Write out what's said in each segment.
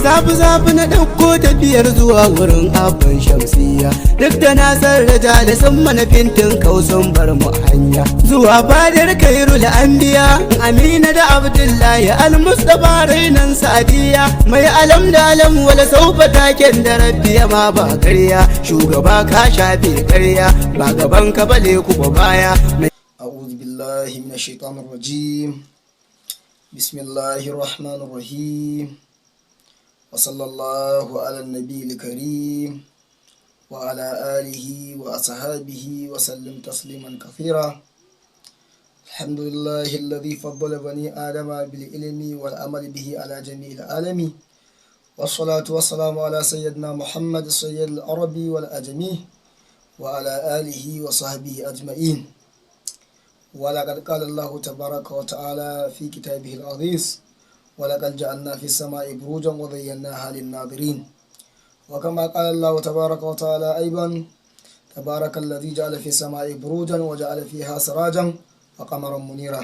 da zafi na ɗauko tafiyar zuwa wurin abban shamsiya, duk da na san raja da sun mana fintin kausun bar mu hanya zuwa fadar kairul anbiya. Amina da Abdullahi al-Mustafa rainan Sadiya, mai alam da alam wala saufa taken da rabbiya ma ba karya, shugaba ka shafe karya ba gaban ka bale ku ba baya. أعوذ بالله من الشيطان الرجيم. بسم الله الرحمن الرحيم. وصلى الله على النبي الكريم وعلى آله وأصحابه وسلم تسليما كثيرا. الحمد لله الذي فضل بني آدم بالعلم والعمل به على جميع العالمين، والصلاة والسلام على سيدنا محمد سيد العرب والأجمي وعلى آله وصحبه أجمعين. ولقد قال الله تبارك وتعالى في كتابه العزيز: ولقد جعلنا في السماء بروجا وزيناها للناظرين. وكما قال الله تبارك وتعالى أيضا: تبارك الذي جعل في السماء بروجا وجعل فيها سراجا وقمرا منيرا.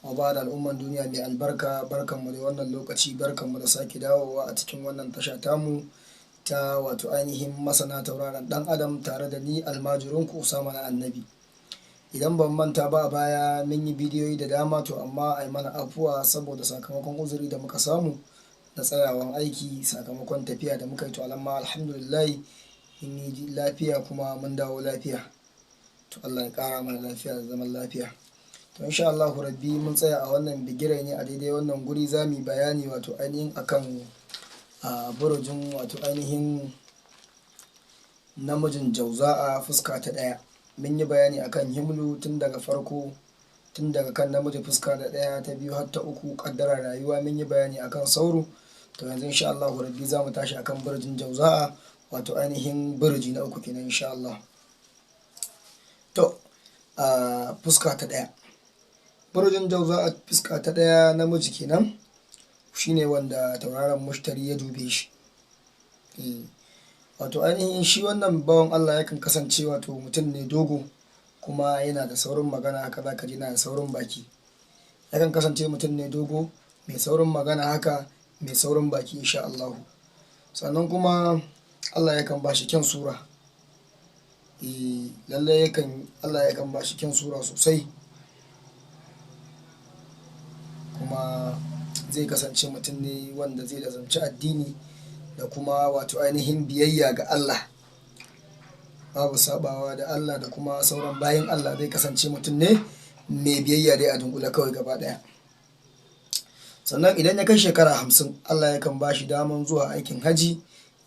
وبعد الأمة الدنيا من البركة بركة مليون اللوكتي بركة ملساكي داو وأتكم ونن تشاتامو تا وتؤينهم مسنا تورانا دان أدم تاردني الماجرون كوسامنا النبي. Idan ban manta ba a baya mun yi bidiyoyi da dama, to amma ai mana afuwa saboda sakamakon uzuri da muka samu na tsayawan aiki sakamakon tafiya da muka yi, to alamma alhamdulillah mun yi lafiya kuma mun dawo lafiya. To Allah ya kara mana lafiya da zaman lafiya. To insha Allah rabbi mun tsaya a wannan bigirai ne, a daidai wannan guri za mu bayani wato ainihin akan burujin wato ainihin namijin jauza'a fuska ta ɗaya. Mun yi bayani akan himlu tun daga farko, tun daga kan namiji fuska da ɗaya, ta biyu har ta uku ƙaddarar rayuwa. Mun yi bayani akan sauro. To yanzu insha Allah rabbi za mu tashi akan burjin jauza'a wato ainihin burji na uku kenan insha Allah. To fuska ta ɗaya, burjin jauza'a fuska ta ɗaya namiji kenan, shine wanda tauraron mushtari ya dube shi. Wato ainihin shi wannan bawan Allah yakan kasance wato mutum ne dogo kuma yana da saurin magana, haka za ka ji na da saurin baki. Yakan kasance mutum ne dogo mai saurin magana, haka mai saurin baki insha Allah. Sannan kuma Allah yakan ba shi kyan sura. Lallai Allah yakan ba shi kyan sura sosai, kuma zai kasance mutum ne wanda zai lazanci addini da kuma wato ainihin biyayya ga Allah, babu sabawa da Allah da kuma sauran bayan Allah. Zai kasance mutum ne mai biyayya dai a dunkule kawai gaba daya. Sannan idan ya kai shekara 50, Allah yakan ba shi daman zuwa aikin haji,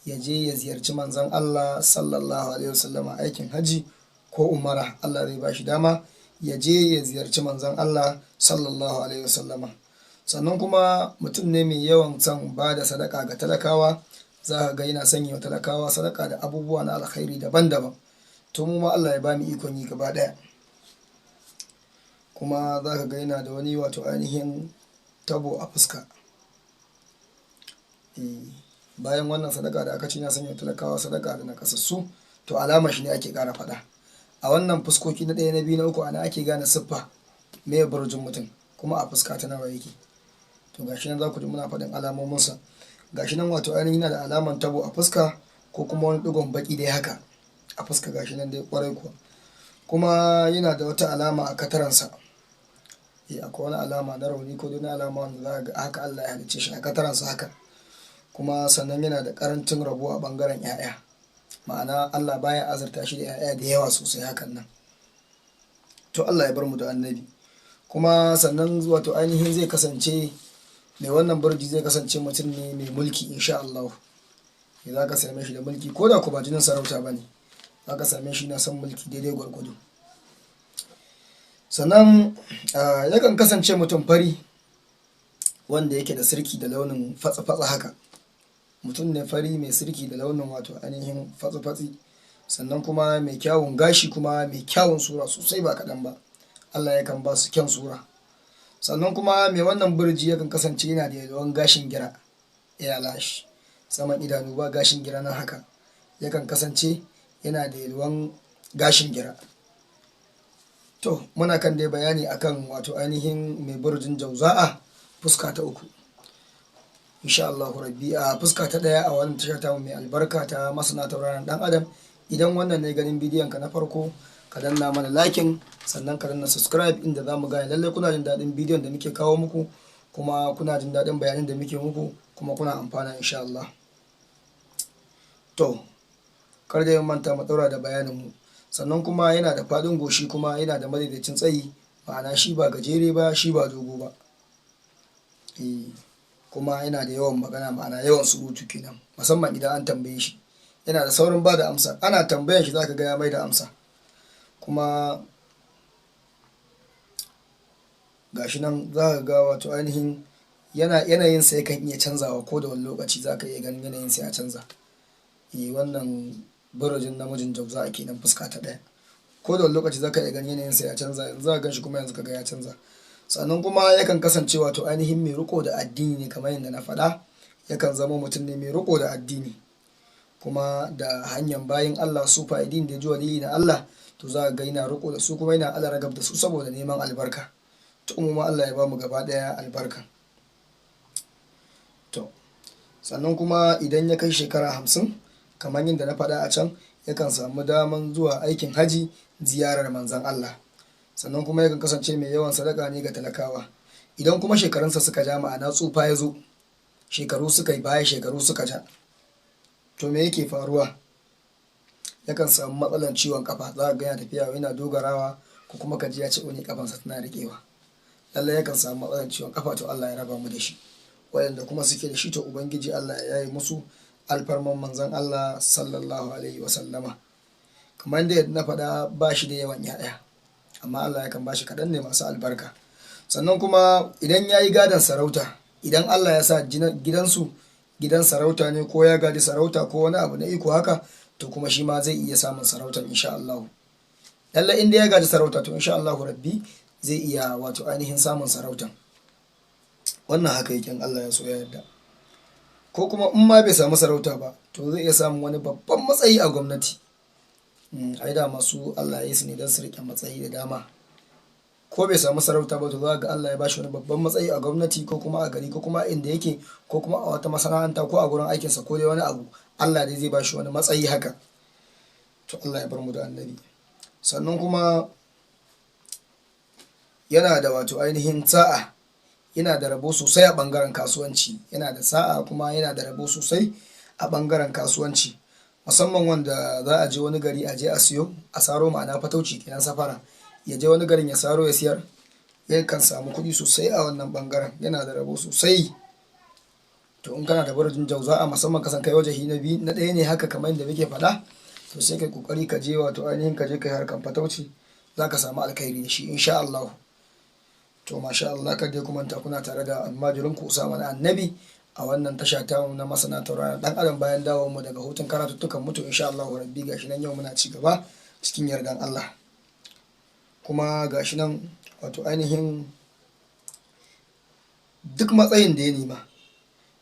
ya je ya ziyarci manzon Allah sallallahu alaihi wasallam aikin haji ko umara. Allah zai ba shi dama ya je ya ziyarci manzon Allah sallallahu alaihi wasallam. Sannan kuma mutum ne mai yawan son ba da sadaka ga talakawa. Za ka ga yana sanya wa talakawa sadaka da abubuwa na alkhairi daban-daban. To mu ma Allah ya ba mu ikon yi gaba ɗaya. Kuma za ka ga yana da wani wato ainihin tabo a fuska. Bayan wannan sadaka da aka ce yana sanya wa talakawa sadaka da nakasassu, to alama shi ne ake ƙara faɗa. A wannan fuskoki na ɗaya, na biyu, na uku ana ake gane siffa me burjin mutum, kuma a fuska ta nawa yake. To gashi nan za ku ji muna faɗin alamominsa. Gashi nan wato ainihin yana da alaman tabo a fuska ko kuma wani digon baki dai haka a fuska. Gashi nan dai kwarai kuwa. Kuma yana da wata alama a kataransa. Akwai wani alama na rauni ko wani alama wanda za ga haka Allah ya halicce shi a kataransa haka. Kuma sannan yana da karancin rabo a bangaren 'ya'ya, ma'ana Allah baya azurta shi da 'ya'ya da yawa sosai hakan nan. To Allah ya bar mu da annabi. Kuma sannan wato ainihin zai kasance mai wannan burji zai kasance mutum ne mai mulki insha Allah. Za ka same shi da mulki, ko da ku ba jinin sarauta ba ne, za ka same shi na son mulki daidai gwargwado. Sannan yakan kasance mutum fari wanda yake da sirki da launin fatsi-fatsi haka. Mutum ne fari mai sirki da launin wato ainihin fatsi-fatsi. Sannan kuma mai kyawun gashi, kuma mai kyawun sura sosai ba kaɗan ba. Allah yakan ba su kyan sura. Sannan kuma mai wannan burji yakan kasance yana da yalwan gashin gira, ya lashi saman idanu ba gashin gira nan haka. Yakan kasance yana da yalwan gashin gira. To muna kan dai bayani akan wato ainihin mai burjin jauza'a fuska ta uku. insha Allah rabbi a fuska ta daya a wannan tasha ta mai albarka ta masana tauraron dan adam. Idan wannan ne ganin bidiyon ka na farko, ka danna mana liking, sannan ka danna subscribe, inda za mu gane lallai kuna jin daɗin bidiyon da muke kawo muku, kuma kuna jin daɗin bayanin da muke muku, kuma kuna amfana insha Allah. To kar da manta mu daura da bayanin mu. Sannan kuma yana da faɗin goshi, kuma yana da madaidaicin tsayi, ma'ana shi ba gajere ba shi ba dogo ba. Kuma yana da yawan magana, ma'ana yawan surutu kenan, musamman idan an tambaye shi yana da saurin ba da amsa. Ana tambayan shi zaka ga ya mai da amsa. Kuma gashi nan za ka ga wato ainihin yanayin sa yakan iya canzawa, ko da wani lokaci za ka iya ganin yanayin sa ya canza. Wannan burujin namijin jauza'a kenan fuska ta ɗaya. Ko da wani lokaci za ka iya ganin yanayin sa ya canza, yanzu za ka gan shi kuma yanzu ka ga ya canza. Sannan kuma yakan kasance wato ainihin mai riko da addini ne, kamar yadda na faɗa, yakan zama mutum ne mai riko da addini, kuma da hanyar bayin Allah su fa'idin da ji waliyi na Allah, to za ka ga yana riko da su, kuma yana Allah ragab da su saboda neman albarka. To mu Allah ya ba mu gaba ɗaya albarka. To sannan kuma idan ya kai shekara 50, kamar yadda na faɗa a can, yakan samu daman zuwa aikin haji, ziyarar manzon Allah. Sannan kuma yakan kasance mai yawan sadaka ne ga talakawa. Idan kuma shekarunsa suka ja, ma'ana tsufa ya zo, shekaru suka yi baya, shekaru suka ja, to me yake faruwa? Yakan samu matsalan ciwon kafa. Za ka ga yana tafiya yana dogarawa, ko kuma ka ji ya ce wani kafansa tana riƙewa. Lallai yakan samu matsalan ciwon kafa, to Allah ya raba mu da shi. Waɗanda kuma suke da shi, to ubangiji Allah ya yi musu alfarman manzon Allah sallallahu alaihi wa sallama. Kamar yadda na faɗa, ba shi da yawan 'ya'ya, amma Allah yakan ba shi kaɗan ne masu albarka. Sannan kuma idan ya yi gadon sarauta, idan Allah ya sa gidansu gidan sarauta ne, ko ya gadi sarauta ko wani abu na iko haka, to kuma shi ma zai iya samun sarautar insha Allah. Lallai inda ya gadi sarauta, to insha Allah rabbi zai iya wato ainihin samun sarautar. Wannan haka yake, Allah ya so ya yarda. Ko kuma in ma bai samu sarauta ba, to zai iya samun wani babban matsayi a gwamnati. Ai da masu Allah ya yi su ne don su riƙe matsayi da dama. Ko bai samu sarauta ba, to za ga Allah ya bashi wani babban matsayi a gwamnati, ko kuma a gari, ko kuma inda yake, ko kuma a wata masana'anta, ko a gurin aikinsa, ko dai wani abu. Allah dai zai bashi wani matsayi haka. To Allah ya bar mu da annabi. Sannan kuma yana da wato ainihin sa'a, yana da rabo sosai a ɓangaren kasuwanci. Yana da sa'a, kuma yana da rabo sosai a ɓangaren kasuwanci, musamman wanda za a je wani gari a je a siyo, a saro, ma'ana fatauci kenan, safara. Ya je wani garin ya saro ya siyar, yakan samu kuɗi sosai a wannan ɓangaren. Yana da rabo sosai. To in kana da burujin jauza'a, musamman kasan kai wajahi na ɗaya ne haka, kamar yadda muke faɗa, to sai kai kokari ka je wato ainihin ka je kai harkan fatauci, za ka samu alkhairi da shi insha Allah. To masha Allah, kar dai ku manta kuna tare da almajirin ku Usama na Annabi a wannan tasha ta na masana tauraron dan adam. Bayan dawon mu daga hutun karatuttukan mu, to insha Allah rabbi gashi nan yau muna ci gaba cikin yardan Allah. Kuma gashi nan wato ainihin duk matsayin da ya nema,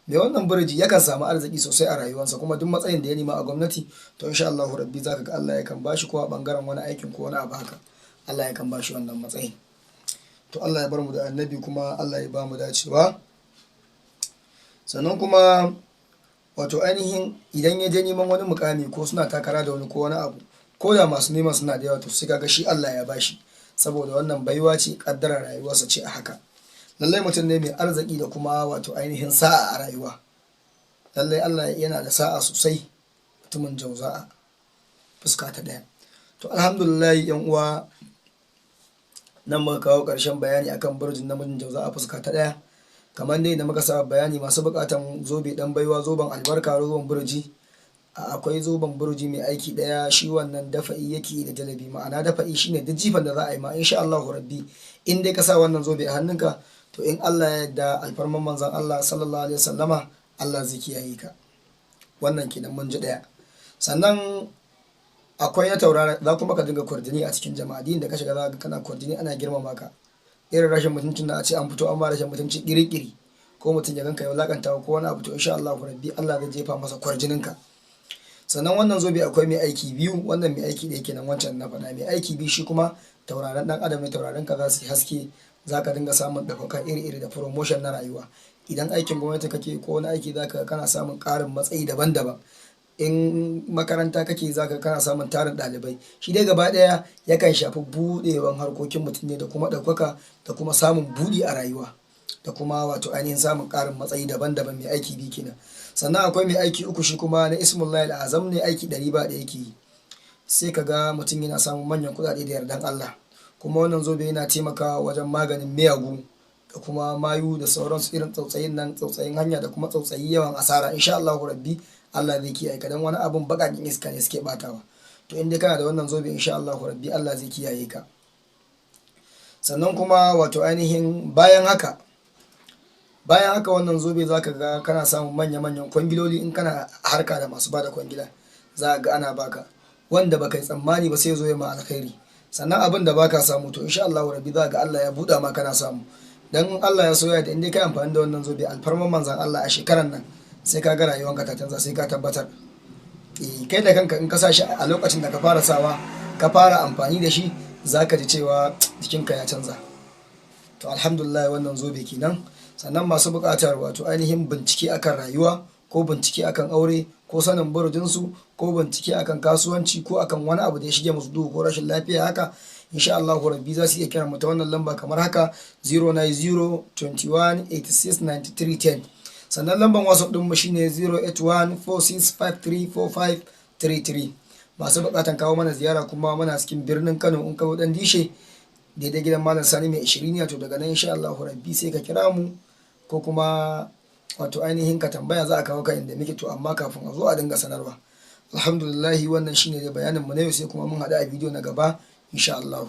mai wannan burji yakan samu arziki sosai a rayuwarsa. Kuma duk matsayin da ya nema a gwamnati, to insha Allah rabbi zaka ga Allah yakan bashi, ko a bangaren wani aikin ko wani abu haka, Allah yakan bashi wannan matsayin. To Allah ya bar mu da annabi, kuma Allah ya ba mu dacewa. Sannan kuma wato ainihin idan ya je neman wani mukami, ko suna takara da wani ko wani abu, ko da masu neman suna da yawa, to sai kaga shi Allah ya bashi, saboda wannan baiwa ce, kaddara rayuwarsa ce a haka. Lallai mutum ne mai arziki da kuma wato ainihin sa'a a rayuwa. Lallai Allah yana da sa'a sosai, mutumin jauza'a fuska ta ɗaya. To alhamdulillah yan uwa, nan muka kawo ƙarshen bayani akan burjin namijin jauza'a fuska ta ɗaya. Kamar dai da muka saba bayani, masu buƙatan zobe ɗan baiwa, zoben albarka, zoben burji, akwai zoben burji mai aiki ɗaya. Shi wannan dafa'i yake da jalabi, ma'ana dafa'i shine duk jifan da za a yi ma insha Allahu rabbi, in dai ka sa wannan zobe a hannunka, to in Allah ya yarda alfarman manzon Allah sallallahu alaihi wasallama, Allah zai kiyaye ka. Wannan kenan mun ji ɗaya. Sannan akwai na taurara, za kuma ka dinga kwarjini a cikin jama'a. Din da ka shiga za ka kana kwarjini, ana girmama ka. Irin rashin mutuncin da a ce an fito an ba rashin mutunci kirikiri, ko mutum ya ganka ya wulakanta ko wani abu, to insha Allah rabbi Allah zai jefa masa kwarjininka. Sannan wannan zobe akwai mai aiki biyu, wannan mai aiki ɗaya kenan, wancan na faɗa. Mai aiki biyu shi kuma tauraron ɗan adam ne, tauraron ka za su yi haske, za ka dinga samun ɗaukaka iri-iri da promotion na rayuwa. idan aikin gwamnati kake ko wani aiki zaka kana samun ƙarin matsayi daban-daban, in makaranta kake zaka kana samun tarin ɗalibai. Shi dai gaba ɗaya yakan shafi buɗewan harkokin mutum ne da kuma ɗaukaka da kuma samun buɗi a rayuwa da kuma wato ainihin samun ƙarin matsayi daban-daban. Mai aiki biyu kenan. Sannan akwai mai aiki uku, shi kuma na ismullahi azam ne, aiki 100 ba da yake yi. Sai ka ga mutum yana samun manyan kuɗaɗe da yardan Allah. Kuma wannan zobe yana taimakawa wajen maganin miyagu da kuma mayu da sauransu, irin tsautsayin hanya da kuma tsautsayi yawan asara. Insha Allah rabbi Allah zai kiyaye ka, dan wani abun baƙaƙen iska ne suke batawa. To in dai kana da wannan zobe insha Allah rabbi Allah zai kiyaye ka. Sannan kuma wato ainihin bayan haka wannan zobe zaka ga kana samun manya-manyan kwangiloli. In kana harka da masu bada kwangila za ga ana baka wanda baka yi tsammani ba, sai zo ya ma alkhairi. Sannan abin da baka samu to insha Allah rabbi za ga Allah ya buɗa ma kana samu. Dan Allah ya soya da in dai kai amfani da wannan zobe alfarman manzan Allah a shekaran nan, sai ka ga rayuwanka ta canza, sai ka tabbatar. Kai da kanka in ka sa shi a lokacin da ka fara sawa ka fara amfani da shi zaka ji cewa jikinka ya canza. To alhamdulillah wannan zobe kenan. Sannan masu buƙatar wato ainihin bincike akan rayuwa ko bincike akan aure ko sanin burudinsu ko bincike akan kasuwanci ko akan wani abu da ya shige musu duhu ko rashin lafiya haka, insha Allah rabbi za su iya kira mu ta wannan lamba kamar haka 090 21 86 93 10. Sannan lamban WhatsApp din mu shine 081 4653 4533. Masu buƙatan kawo mana ziyara kuma muna cikin birnin Kano, in kawo dan dishe daidai gidan Malam Sani mai 20, to daga nan insha Allah rabbi sai ka kira mu ko kuma wato ainihin ka tambaya za a kawo ka inda muke. To amma kafin a zo a dinga sanarwa. Alhamdulillah wannan shine da bayanin mu na yau, sai kuma mun haɗu a bidiyo na gaba insha Allah.